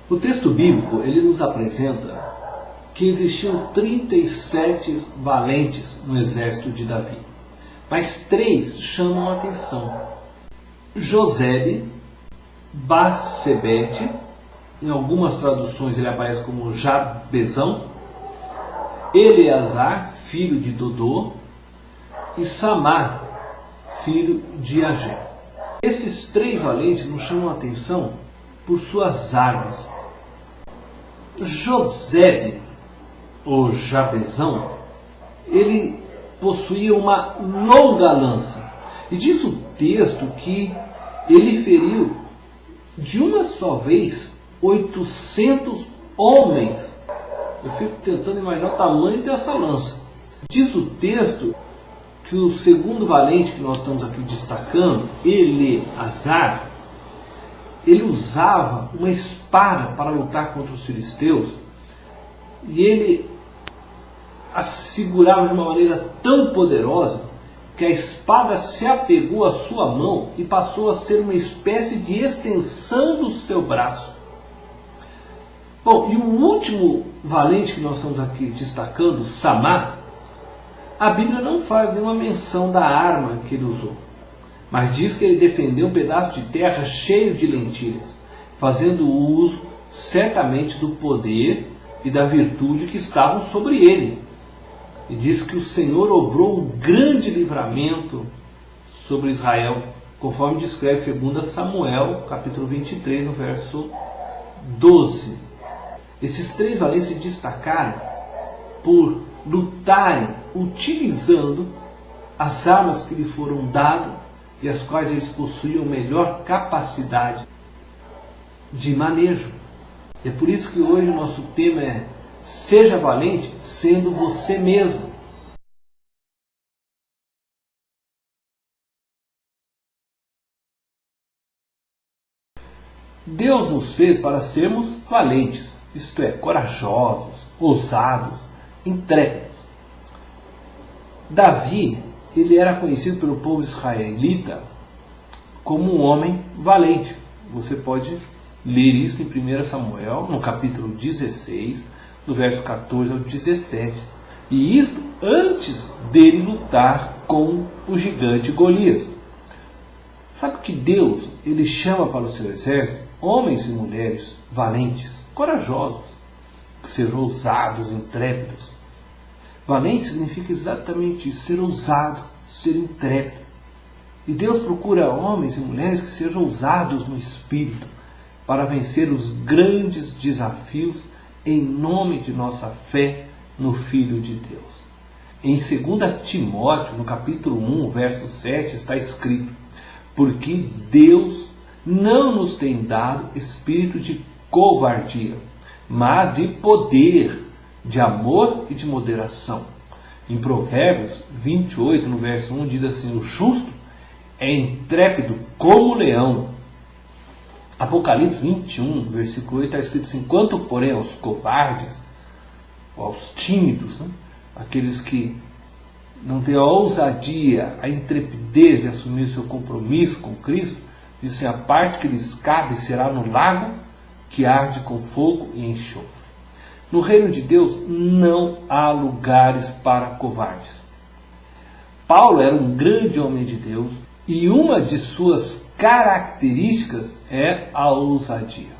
O texto bíblico ele nos apresenta que existiam 37 valentes no exército de Davi, mas 3 chamam a atenção: Josebe, Bassebete, em algumas traduções ele aparece como Jabezão, Eleazar, filho de Dodô, e Samar, filho de Agé. Esses 3 valentes nos chamam a atenção por suas armas. Josebe, ou Jabezão, ele possuía uma longa lança. E diz o texto que ele feriu de uma só vez 800 homens. Eu fico tentando imaginar o tamanho dessa lança. Diz o texto que o segundo valente que nós estamos aqui destacando, Eleazar, ele usava uma espada para lutar contra os filisteus, e ele a segurava de uma maneira tão poderosa que a espada se apegou à sua mão e passou a ser uma espécie de extensão do seu braço. Bom, e o último valente que nós estamos aqui destacando, Samar, a Bíblia não faz nenhuma menção da arma que ele usou, mas diz que ele defendeu um pedaço de terra cheio de lentilhas, fazendo uso certamente do poder e da virtude que estavam sobre ele. E diz que o Senhor obrou um grande livramento sobre Israel, conforme descreve 2 Samuel, capítulo 23, no verso 12. Esses 3 valentes se destacaram por lutarem utilizando as armas que lhe foram dadas e as quais eles possuíam melhor capacidade de manejo. É por isso que hoje o nosso tema é: seja valente sendo você mesmo. Deus nos fez para sermos valentes, isto é, corajosos, ousados, intrépidos. Davi, ele era conhecido pelo povo israelita como um homem valente. Você pode ler isso em 1 Samuel, no capítulo 16, do verso 14 ao 17. E isso antes dele lutar com o gigante Golias. Sabe que Deus, ele chama para o seu exército homens e mulheres valentes, corajosos, que sejam ousados, intrépidos. Valente significa exatamente isso, ser ousado, ser intrépido. E Deus procura homens e mulheres que sejam ousados no espírito, para vencer os grandes desafios em nome de nossa fé no Filho de Deus. Em 2 Timóteo, no capítulo 1, verso 7, está escrito: porque Deus não nos tem dado espírito de covardia, mas de poder, de amor e de moderação. Em Provérbios 28, no verso 1, diz assim: o justo é intrépido como o leão. Apocalipse 21, versículo 8, está escrito assim: quanto, porém, aos covardes, ou aos tímidos, aqueles que não têm a ousadia, a intrepidez de assumir seu compromisso com Cristo, diz assim: a parte que lhes cabe será no lago que arde com fogo e enxofre. No reino de Deus não há lugares para covardes. Paulo era um grande homem de Deus e uma de suas características é a ousadia.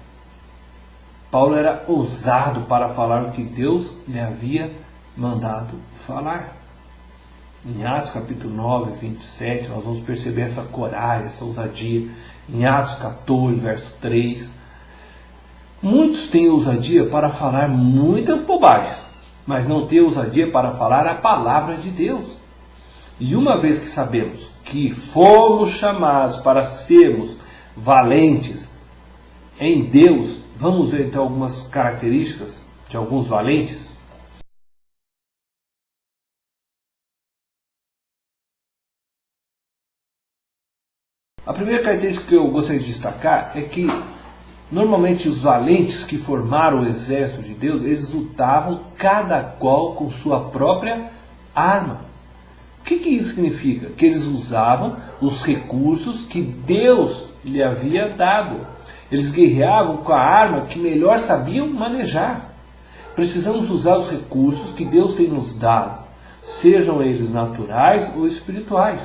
Paulo era ousado para falar o que Deus lhe havia mandado falar. Em Atos capítulo 9, 27, nós vamos perceber essa coragem, essa ousadia. Em Atos 14, verso 3. Muitos têm ousadia para falar muitas bobagens, mas não têm ousadia para falar a palavra de Deus. E uma vez que sabemos que fomos chamados para sermos valentes em Deus, vamos ver então algumas características de alguns valentes. A primeira característica que eu gostaria de destacar é que normalmente os valentes que formaram o exército de Deus, eles lutavam cada qual com sua própria arma. O que isso significa? Que eles usavam os recursos que Deus lhe havia dado. Eles guerreavam com a arma que melhor sabiam manejar. Precisamos usar os recursos que Deus tem nos dado, sejam eles naturais ou espirituais.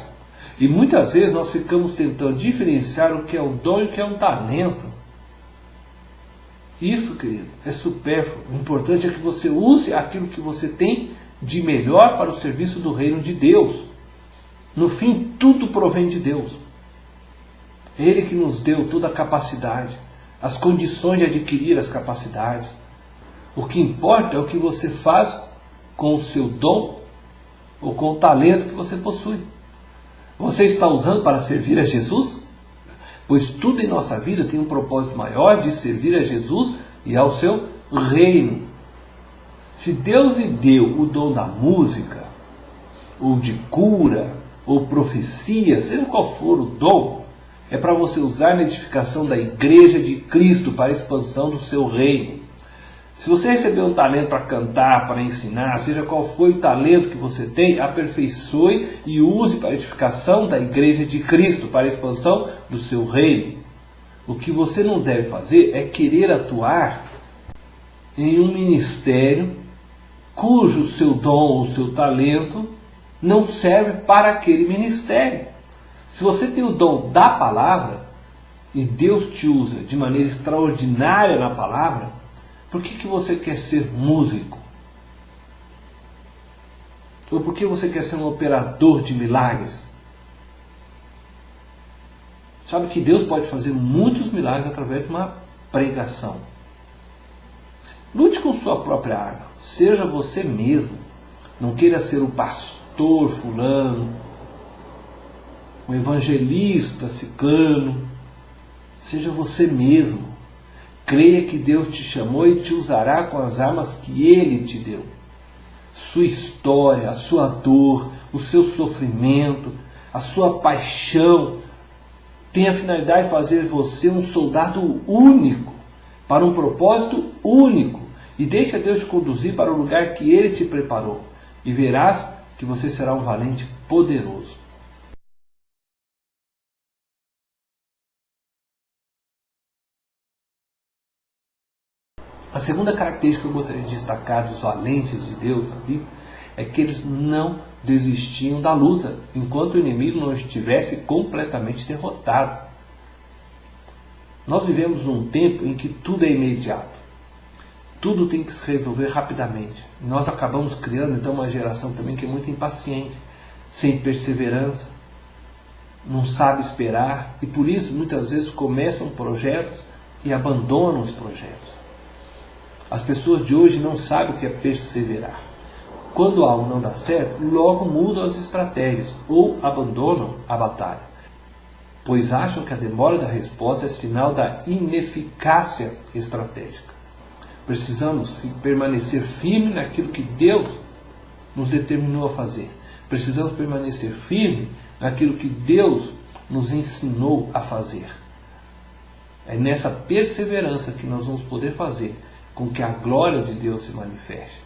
E muitas vezes nós ficamos tentando diferenciar o que é um dom e o que é um talento. Isso, querido, é supérfluo. O importante é que você use aquilo que você tem de melhor para o serviço do reino de Deus. No fim, tudo provém de Deus. É Ele que nos deu toda a capacidade, as condições de adquirir as capacidades. O que importa é o que você faz com o seu dom ou com o talento que você possui. Você está usando para servir a Jesus? Pois tudo em nossa vida tem um propósito maior de servir a Jesus e ao seu reino. Se Deus lhe deu o dom da música, ou de cura, ou profecia, seja qual for o dom, é para você usar na edificação da igreja de Cristo para a expansão do seu reino. Se você recebeu um talento para cantar, para ensinar, seja qual for o talento que você tem, aperfeiçoe e use para a edificação da igreja de Cristo, para a expansão do seu reino. O que você não deve fazer é querer atuar em um ministério cujo seu dom ou seu talento não serve para aquele ministério. Se você tem o dom da palavra e Deus te usa de maneira extraordinária na palavra, por que você quer ser músico? Ou por que você quer ser um operador de milagres? Sabe que Deus pode fazer muitos milagres através de uma pregação. Lute com sua própria arma. Seja você mesmo. Não queira ser o pastor fulano, o evangelista ciclano. Seja você mesmo. Creia que Deus te chamou e te usará com as armas que Ele te deu. Sua história, a sua dor, o seu sofrimento, a sua paixão tem a finalidade de fazer você um soldado único, para um propósito único. E deixa Deus te conduzir para o lugar que Ele te preparou. E verás que você será um valente poderoso. A segunda característica que eu gostaria de destacar dos valentes de Deus na Bíblia é que eles não desistiam da luta enquanto o inimigo não estivesse completamente derrotado. Nós vivemos num tempo em que tudo é imediato. Tudo tem que se resolver rapidamente. Nós acabamos criando então uma geração também que é muito impaciente, sem perseverança, não sabe esperar e por isso muitas vezes começam projetos e abandonam os projetos. As pessoas de hoje não sabem o que é perseverar. Quando algo não dá certo, logo mudam as estratégias ou abandonam a batalha, pois acham que a demora da resposta é sinal da ineficácia estratégica. Precisamos permanecer firme naquilo que Deus nos determinou a fazer. Precisamos permanecer firme naquilo que Deus nos ensinou a fazer. É nessa perseverança que nós vamos poder fazer com que a glória de Deus se manifeste.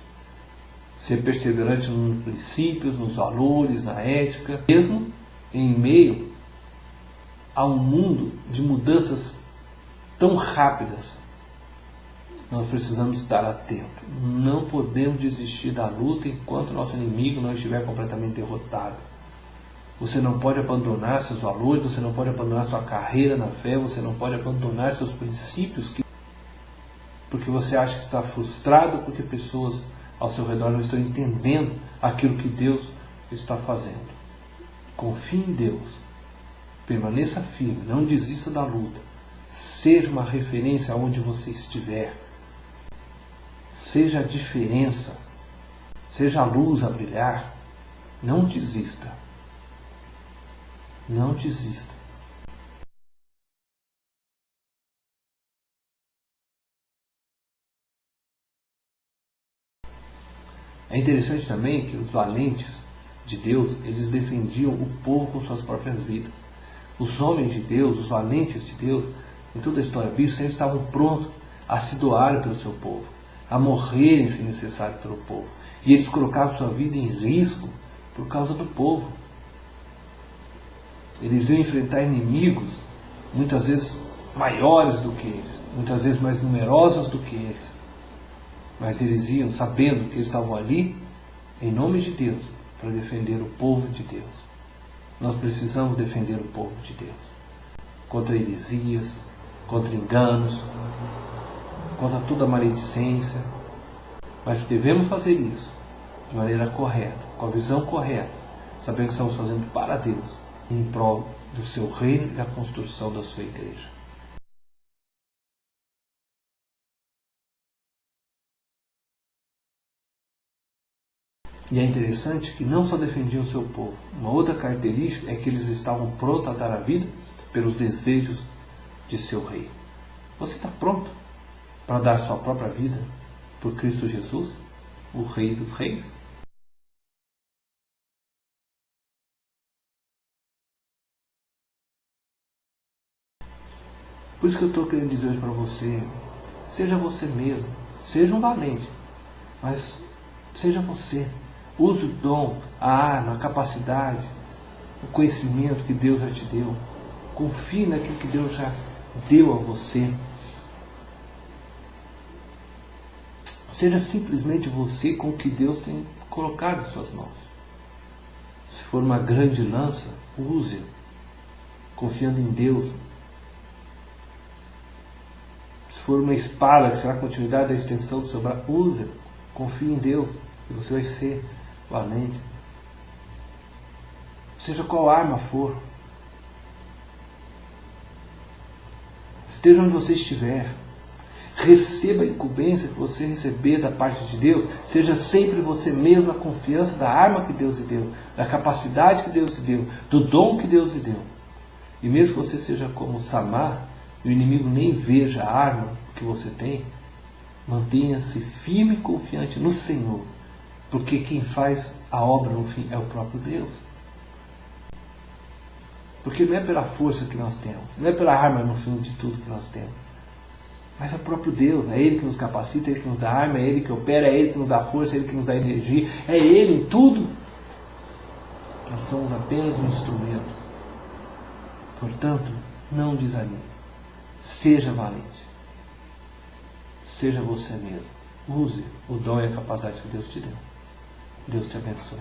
Ser perseverante nos princípios, nos valores, na ética, mesmo em meio a um mundo de mudanças tão rápidas. Nós precisamos estar atentos. Não podemos desistir da luta enquanto nosso inimigo não estiver completamente derrotado. Você não pode abandonar seus valores, você não pode abandonar sua carreira na fé, você não pode abandonar seus princípios porque você acha que está frustrado porque pessoas ao seu redor não estão entendendo aquilo que Deus está fazendo. Confie em Deus. Permaneça firme, não desista da luta. Seja uma referência aonde você estiver. Seja a diferença. Seja a luz a brilhar. Não desista. Não desista. É interessante também que os valentes de Deus, eles defendiam o povo com suas próprias vidas. Os homens de Deus, os valentes de Deus, em toda a história bíblica, sempre estavam prontos a se doarem pelo seu povo, a morrerem se necessário pelo povo. E eles colocavam sua vida em risco por causa do povo. Eles iam enfrentar inimigos, muitas vezes maiores do que eles, muitas vezes mais numerosos do que eles. Mas eles iam sabendo que eles estavam ali em nome de Deus para defender o povo de Deus. Nós precisamos defender o povo de Deus contra heresias, contra enganos, contra toda maledicência. Mas devemos fazer isso de maneira correta, com a visão correta, sabendo que estamos fazendo para Deus, em prol do seu reino e da construção da sua igreja. E é interessante que não só defendiam o seu povo, uma outra característica é que eles estavam prontos a dar a vida pelos desejos de seu rei. Você está pronto para dar sua própria vida por Cristo Jesus, o Rei dos Reis? Por isso que eu estou querendo dizer hoje para você, seja você mesmo, seja um valente, mas seja você. Use o dom, a arma, a capacidade, o conhecimento que Deus já te deu. Confie naquilo que Deus já deu a você. Seja simplesmente você com o que Deus tem colocado em suas mãos. Se for uma grande lança, use-a, confiando em Deus. Se for uma espada que será a continuidade da extensão do seu braço, use-a, confie em Deus e você vai ser valente. Seja qual arma for, esteja onde você estiver, receba a incumbência que você receber da parte de Deus, seja sempre você mesmo a confiança da arma que Deus lhe deu, da capacidade que Deus lhe deu, do dom que Deus lhe deu. E mesmo que você seja como Samar, e o inimigo nem veja a arma que você tem, mantenha-se firme e confiante no Senhor, porque quem faz a obra no fim é o próprio Deus. Porque não é pela força que nós temos, não é pela arma no fim de tudo que nós temos, mas é o próprio Deus. É Ele que nos capacita, é Ele que nos dá arma, é Ele que opera, é Ele que nos dá força, é Ele que nos dá energia, é Ele em tudo. Nós somos apenas um instrumento. Portanto, não desanime, seja valente, seja você mesmo, use o dom e a capacidade que Deus te deu. Deus te abençoe.